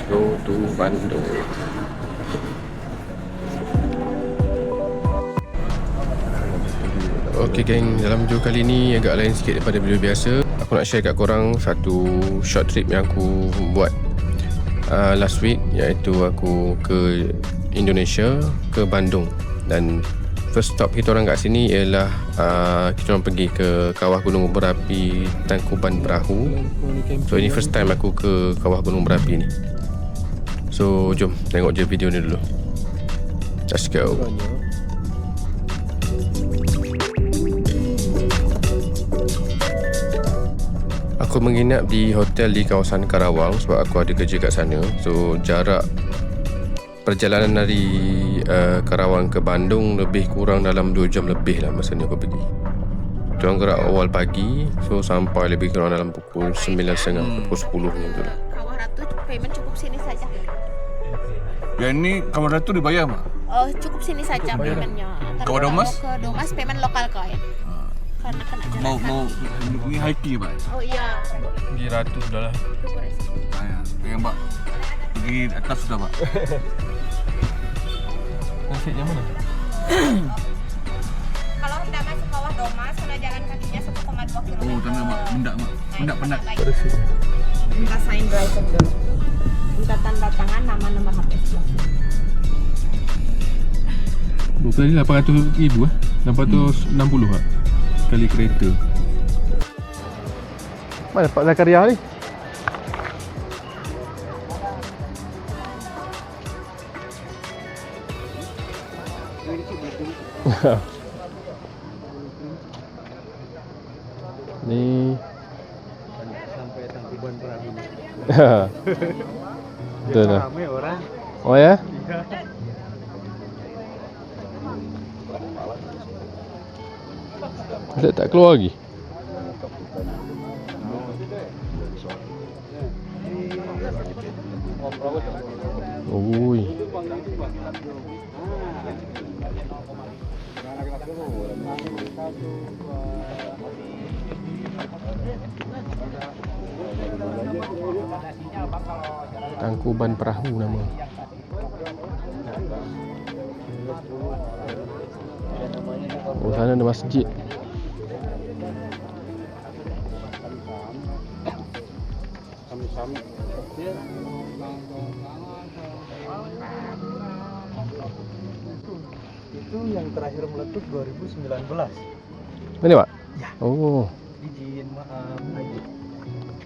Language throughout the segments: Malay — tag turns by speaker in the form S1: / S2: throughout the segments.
S1: Let's go to Bandung. Okay geng, dalam video kali ni agak lain sikit daripada video biasa. Aku nak share kat korang satu short trip yang aku buat last week, iaitu aku ke Indonesia, ke Bandung. Dan first stop kita orang kat sini ialah kita orang pergi ke kawah gunung berapi Tangkuban Perahu. So ini first time aku ke kawah gunung berapi ni. So jom tengok je video ni dulu. Let's go. Aku menginap di hotel di kawasan Karawang sebab aku ada kerja kat sana. So jarak perjalanan dari Karawang ke Bandung lebih kurang dalam 2 jam lebih lah masa ni aku pergi. Kita orang gerak awal pagi, so sampai lebih kurang dalam pukul 9.30, pukul 10 macam tu lah.
S2: Kawah Ratu payment cukup sini saja.
S3: Yang ni Kawah Ratu dibayar mah?
S2: Cukup sini saja paymentnya.
S3: Kawah Domas?
S2: Ke Domas payment lokal kau ya. Karena kena jalan
S3: Mau ni hiking Pak?
S2: Oh iya.
S1: Di Ratu sudah lah.
S3: Yang Pak pergi atas sudah Pak.
S1: Nasib yang mana?
S2: Kalau hendak masuk Kawah Domas kena jalan kakinya 1,2 km.
S3: Oh, tanda Mak, mendak penat.
S2: Minta sign driver dulu. Minta tanda tangan nama nomor HP.
S1: Tadi 800,000 860 lah kali kereta. Mana Pak Zakaria ni? Ni
S4: sampai Tangkuban Perahu.
S1: betul lah.
S4: Ramai orang.
S1: Oh ya? Tak keluar lagi. Oi. Tangkuban Perahu nama. Oh, sana ada masjid.
S4: Itu yang terakhir meletus 2019.
S1: Ini Pak?
S4: Ya.
S1: Oh.
S4: Izin maaf.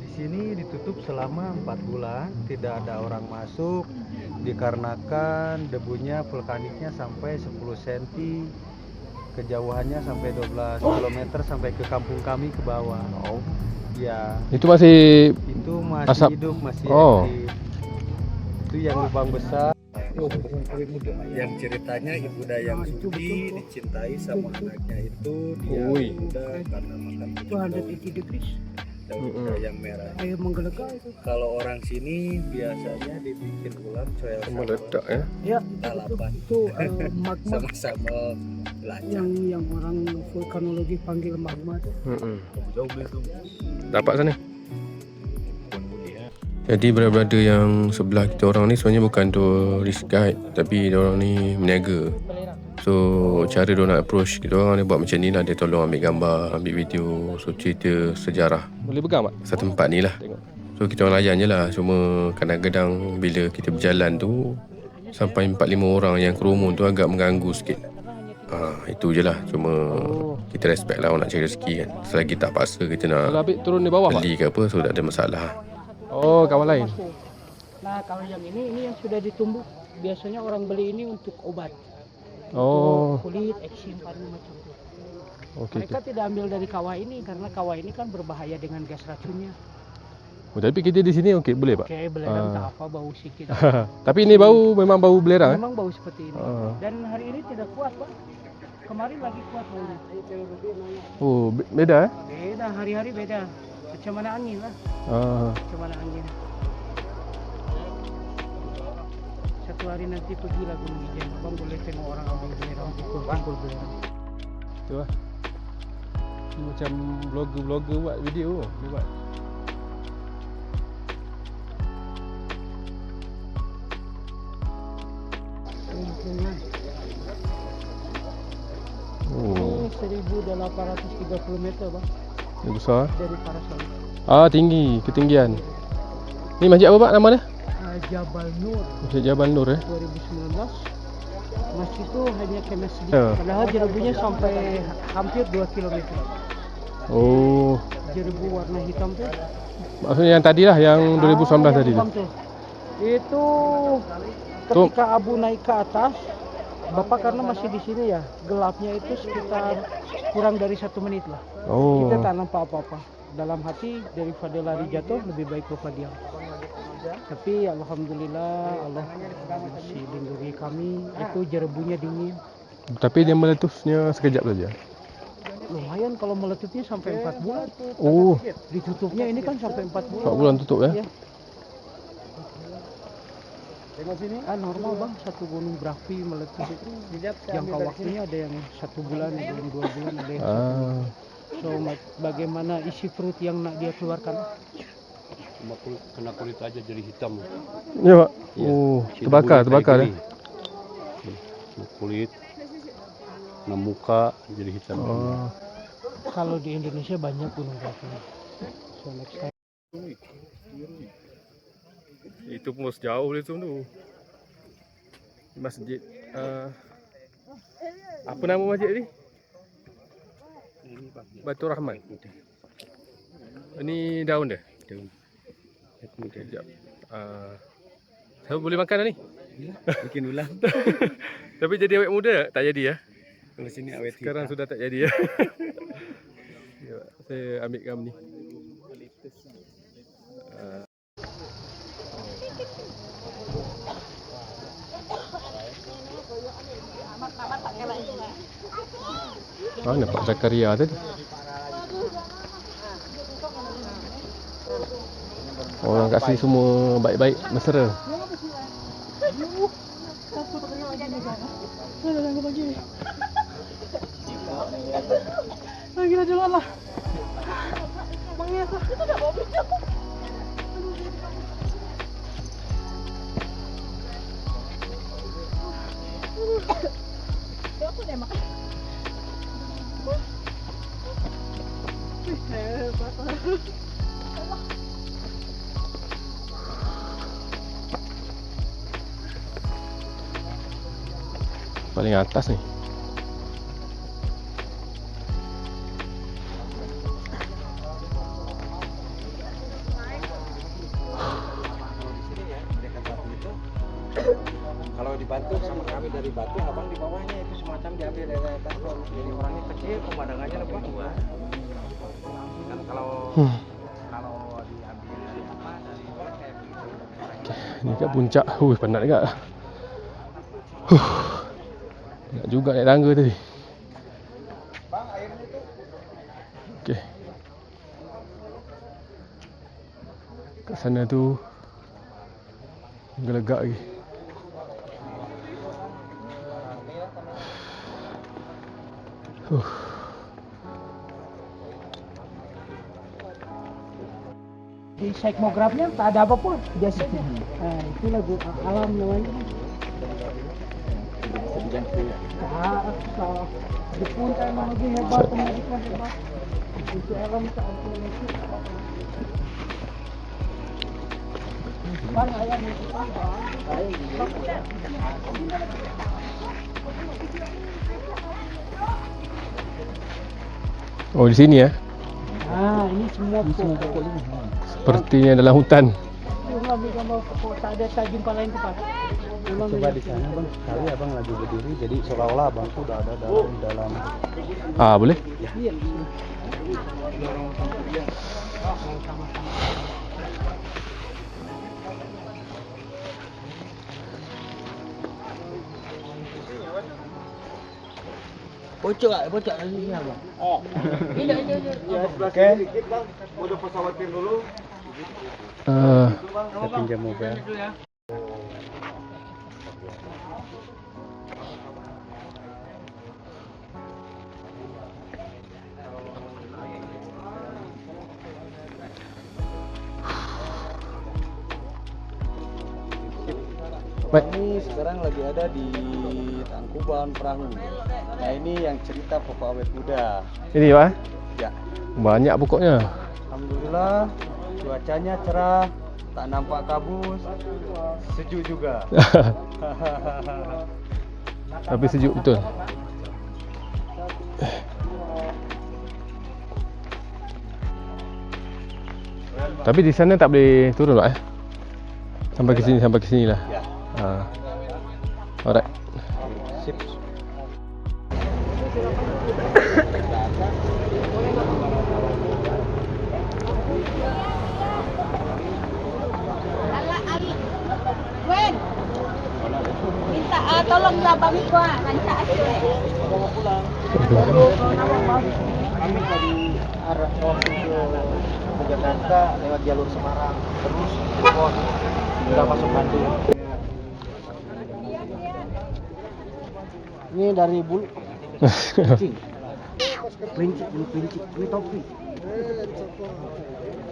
S4: Di sini ditutup selama 4 bulan, tidak ada orang masuk dikarenakan debunya vulkaniknya sampai 10 cm. Kejauhannya sampai 12 km sampai ke kampung kami ke bawah.
S1: Oh.
S4: Ya.
S1: Itu masih asap.
S4: Hidup, masih
S1: Oh.
S4: aktif. Itu yang lubang besar. Yang ceritanya Ibu Dayang Sudi dicintai sama anaknya itu dia udah karena makan 280 degrees daun yang merah. Ayo menggelegar itu. Kalau orang sini biasanya dibikin ulam coel
S1: Meledak ya.
S5: Ya,
S4: lalapan.
S5: itu magma
S4: Sama-sama belajar.
S5: yang orang vulkanologi panggil magma itu.
S3: Jauh beli tu.
S1: Dapat sana. Jadi brother yang sebelah kita orang ni sebenarnya bukan tourist guide, tapi dia orang ni meniaga. So cara dia nak approach kita orang, dia buat macam ni lah. Dia tolong ambil gambar, ambil video, so cerita sejarah. Boleh pegang tak? Satu tempat ni lah. So kita orang layan je lah. Cuma kadang-kadang bila kita berjalan tu sampai 4-5 orang yang kerumun tu agak mengganggu sikit. Itu je lah. Cuma kita respect lah orang nak cari rezeki kan. Selagi tak paksa kita nak
S5: turun di bawah,
S1: beli ke apa, so tak ada masalah.
S5: Oh, kawan lain. Nah, kalau yang ini yang sudah ditumbuk, biasanya orang beli ini untuk obat.
S1: Oh.
S5: Untuk kulit, eksim, paru macam itu.
S1: Okay,
S5: Mereka tidak ambil dari kawah ini karena kawah ini kan berbahaya dengan gas racunnya.
S1: Oh, tapi kita di sini okey, boleh Pak?
S5: Oke, belerang tak apa, bau sikit.
S1: Tapi ini bau memang bau belerang.
S5: Memang bau seperti ini. Dan hari ini tidak kuat, Pak. Kemarin lagi kuat baunya.
S1: Oh, beda eh?
S5: Beda, hari-hari beda. Macam mana angin lah. Macam mana angin. Satu hari nanti pergi lah Gunung Ijen. Abang boleh tengok orang ambil belerang, pukul belerang.
S1: Tu lah. Macam vlogger buat video. Dia buat.
S5: 1.830 meter bang
S1: Ini besar.
S5: dari Parasol.
S1: Tinggi, ketinggian. Ni masjid apa Pak nama dia?
S5: Jabal Nur
S1: Masjid Jabal Nur
S5: 2019. Masjid itu hanya kemas sedikit.
S1: Ya.
S5: Padahal jerebunya sampai hampir 2 km.
S1: Oh,
S5: Jerebu warna hitam tuh.
S1: maksudnya yang tadi lah, yang 2019 tadi tu.
S5: Bang, tuh. Itu ketika Abu naik ke atas, Bapak karena masih di sini ya, gelapnya itu sekitar kurang dari 1 menit lah.
S1: Oh,
S5: Kita tak nampak apa-apa. Dalam hati daripada lari jatuh lebih baik Bapak diam. Tapi alhamdulillah Allah masih lindungi kami. Itu jerebunya dingin.
S1: tapi dia meletusnya sekejap saja.
S5: Lumayan kalau meletupnya sampai 4 bulan.
S1: Oh,
S5: Ditutupnya ini kan sampai 4 bulan.
S1: 4 bulan tutup ya.
S5: Iya. Normal bang, satu gunung berapi meletus itu jangka waktunya ada yang 1 bulan, ada yang 2 bulan, ada yang 1 bulan. So bagaimana isi perut yang nak dia keluarkan?
S6: Cuma kena kulit aja jadi hitam.
S1: Ya Pak.
S6: Iya.
S1: Oh,
S6: Si
S1: terbakar
S6: debunya kayak
S1: ya.
S6: gini. Kena kulit, kena muka jadi hitam.
S1: Oh,
S5: Kalau di Indonesia banyak gunung berapi. So next time.
S1: itu pun sejauh dia tu. Masjid apa nama masjid ni? Batu Rahman. Ini daun dia.
S6: Daun.
S1: Sekejap. Saya boleh makan dah ni?
S4: Bikin ulang.
S1: Tapi jadi awet muda tak jadi ya?
S4: Kalau sini awet
S1: Sekarang
S4: hitam.
S1: sudah tak jadi ya. Ya, saya ambil gambar ni. Nampak Zakaria tadi. Orang kat sini semua baik-baik, mesra.
S5: Gila jangan lah. Bangnya itu tak bawa video. Aku dah makan.
S1: Paling atas ni.
S4: Kalau dibantu sama kami dari batu, abang di bawahnya itu semacam diambil dari atas tuh. Jadi orangnya kecil, pemandangannya lebih luas. Kan kalau diambil dari apa dari bawah kayak begitu.
S1: Ni kat puncak. Penat dekat. Nak juga naik tangga tadi. Okey. Kat sana tu gelegak lagi.
S5: Di seismografnya tak ada apa-apa, biasa aja. Itu lagu alam namanya. Jepun teknologi hebat, Amerika hebat. Itu alam tak ada lagi. Bang, ayam itu bang.
S1: Oh, di sini ya.
S5: Ini semua pokok ini.
S1: Sepertinya dalam hutan.
S5: Cuma ambil gambar pokok, tak ada tak jumpa lain tempat.
S4: Coba di sana bang, sekali abang lagi berdiri, jadi seolah-olah abang tuh udah ada dalam.
S1: Boleh?
S5: Iya. Bocok lagi ya bang. Ini.
S4: Oke. Udah pesawatin dulu.
S6: Saya pinjam mobil.
S1: Baik.
S4: Kami sekarang lagi ada di Tangkuban Perahu. Nah ini yang cerita Papa Awet Muda.
S1: Ini Pak.
S4: Ya,
S1: Banyak pokoknya.
S4: alhamdulillah cuacanya cerah, tak nampak kabus, sejuk juga.
S1: Tapi sejuk betul. Tapi di sana tak boleh turun Pak Sampai ke sini lah.
S4: Ya.
S1: Alright.
S4: Sip.
S2: Wen, minta tolong abang gua nanti asyik.
S4: Kami dari arah ke Jakarta lewat jalur Semarang terus Cirebon sudah masuk Bandung. Ini dari bulu kucing. Kelinci, ini topi.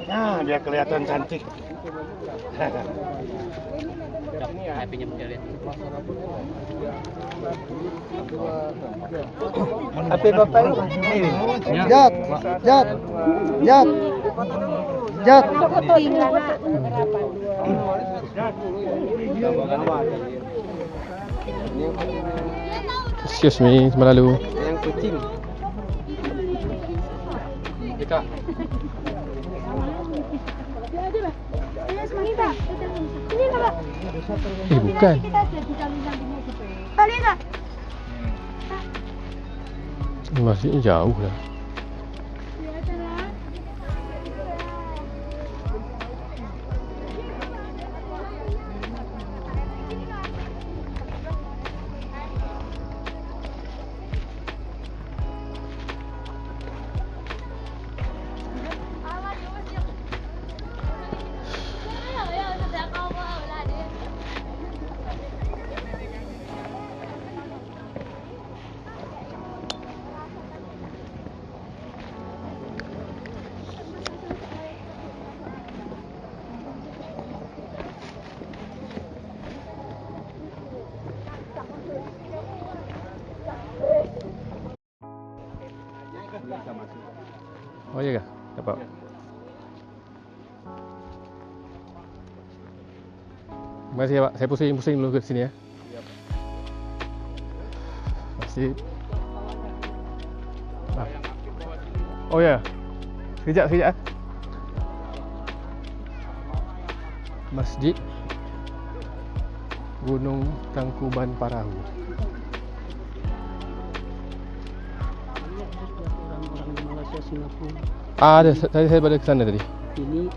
S4: Nah, dia kelihatan cantik. Apa bapak ini? Jat.
S2: Foto ingat.
S1: Excuse me, sembah lalu.
S4: Yang kucing. Kita.
S1: Bukan. Masih jauh lah. Oh iya kah? Dapat. Terima kasih ya Pak. Saya pusing dulu ke sini ya. Masih. Oh ya. Sekejap. Masjid Gunung Tangkuban Perahu.
S5: Orang-orang Malaysia, Singapura.
S1: Ada, saya pada ke sana tadi.
S5: Ini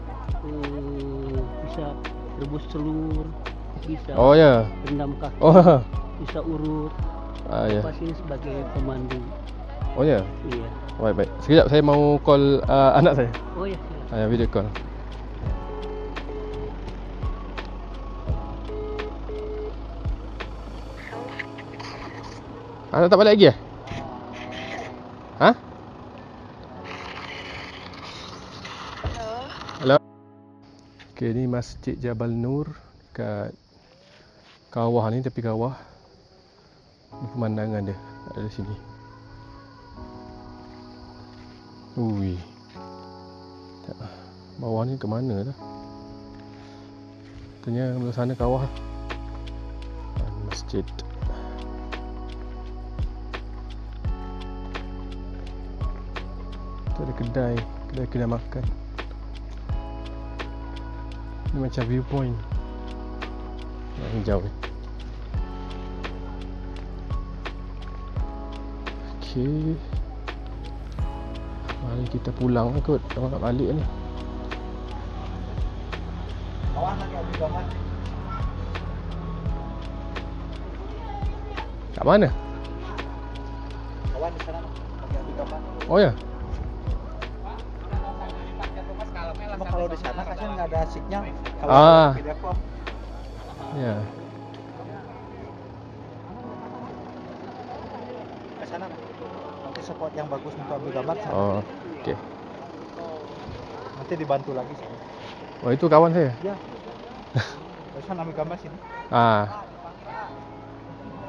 S5: bisa rebus telur, bisa
S1: Oh ya.
S5: rendam kaki,
S1: Oh.
S5: bisa urut.
S1: Ya.
S5: Pas ini sebagai pemandu.
S1: Oh ya.
S5: Iya.
S1: Baik. Sekejap saya mau call anak saya.
S5: Oh ya. Silakan.
S1: Video call. Anak tak balik lagi ya? Hah? Hello. Okay, ni Masjid Jabal Nur kat kawah ni, tepi kawah. Ni pemandangan dia ada di sini. Ui. Bawah ni ke mana dah? Katanya belah sana kawah. Masjid. Tu ada kedai makan. Ni macam viewpoint. Yang jauh ni. Okey. Mari kita pulang lah kot. Dah nak balik ni.
S4: Kawan lagi ambil gambar.
S1: Kat mana?
S4: Kawan di sana lagi ambil gambar.
S1: Oh ya.
S4: Cuma kalau di sana kasihan nggak ada signal. Kalau di Depok.
S1: Ya.
S4: Ke sana nanti spot yang bagus untuk ambil gambar sana.
S1: Oh, okey.
S4: Nanti dibantu lagi sana.
S1: Oh, itu kawan saya.
S4: Ya. Bisa ambil gambar sini.
S1: Ah,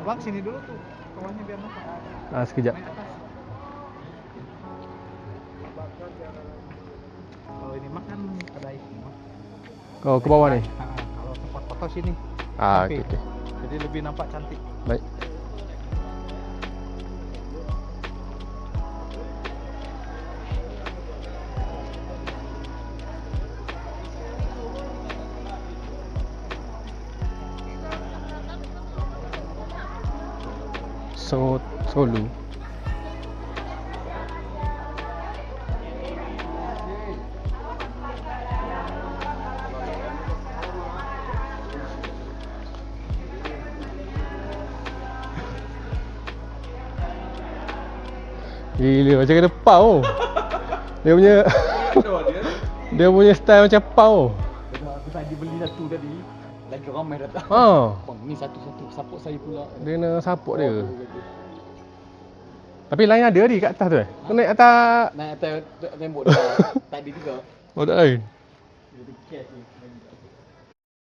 S4: Bang sini dulu tuh. Kawannya biar nampak.
S1: sekejap.
S4: Naik atas. Kalau ini mah kan kedai semua.
S1: Oh, ke bawah ni.
S4: Kalau tempat foto sini.
S1: Ah,
S4: Samping.
S1: okey.
S4: Jadi lebih nampak cantik.
S1: Baik. Solo. Gila macam kena pau. Dia punya dia punya style macam pau.
S6: Aku tadi beli satu tadi. Lagi ramai datang.
S1: Ha.
S6: Bang, ni satu-satu. Support saya pula.
S1: Dia nak support dia. Tapi lain ada di kat atas tu eh? Kau naik atas.
S6: Naik atas tembok dah. Tadi juga.
S1: Oh tak lain.